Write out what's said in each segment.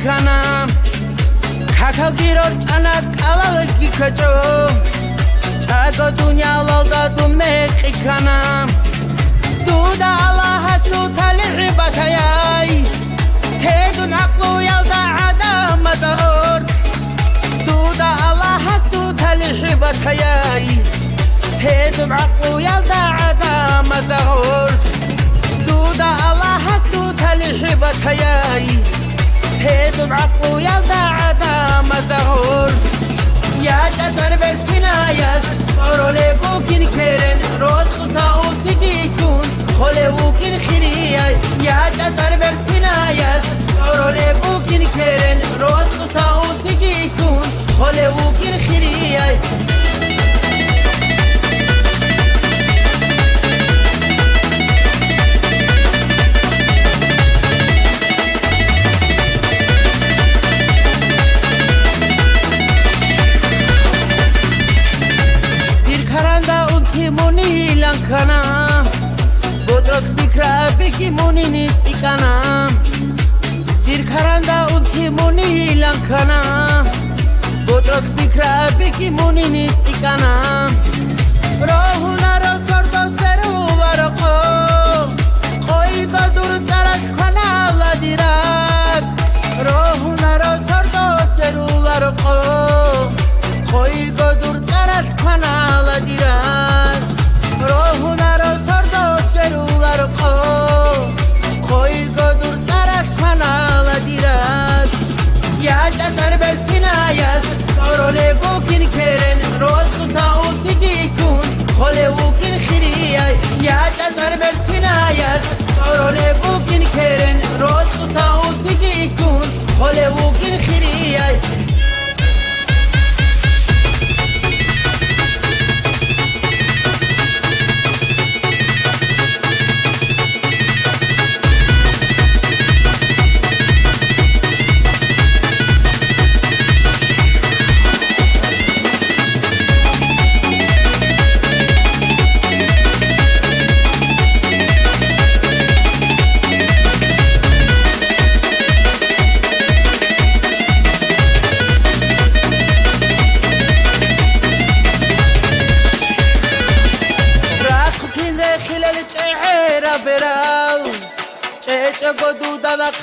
kanam kakal giror anak alal kikajo chago dunya lalda dumme kanam duda Allah hasu talih batayay tedun aqlu yalda adam mador duda Allah hasu talih batayay tedun aqlu yalda adam mador duda Allah hasu talih batayay tedun aqlu yalda adam mador ya chatar bertina yas orole bukin keren rot quta utigikun khole bukin khiriyay ya chatar bertina yas orole bukin keren rot quta utigikun khole bukin khiriyay kanam bodrot bikra beki monini tsikanam bir karanda unti moni lankanam bodrot bikra beki monini tsikanam rohuna rosordo seru varqo qoy godur tarak khana ladirak rohuna rosordo seru varqo qoy godur tarak khana ladirak rohuna rosordo serular qo qoy godur tarak kanala dirak ya chatar bertina yas orole bukin keren rot quta utigikun khole bukin khiriyay ya chatar bertina yas orole bukin keren rot quta utigikun khole bukin khiriyay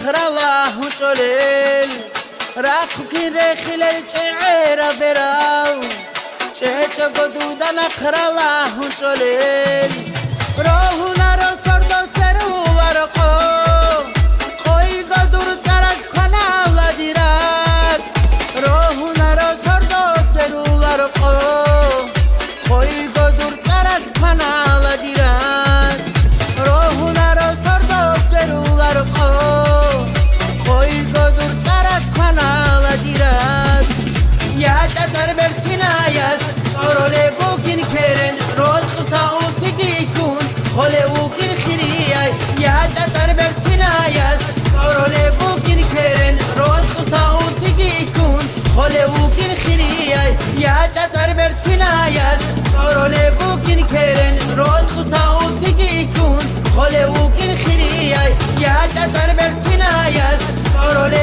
خرالله وجليل راكو كيري خلال شعيرة براو شيشة قدودا نخرالله وجليل روحنا رسردو سرو ورقو قوي قدور ترك خنال ديراك روحنا رسردو سرو ورقو قوي قدور ترك خنال ديراك روحنا رسردو سرو ورقو ya chatar bertina yas orole bukin keren rot quta utigikun khole bukin khiriyay ya chatar bertina yas orole bukin keren rot quta utigikun khole bukin khiriyay ya chatar bertina yas orole bukin keren rot quta utigikun khole bukin khiriyay ya chatar bertina yas orole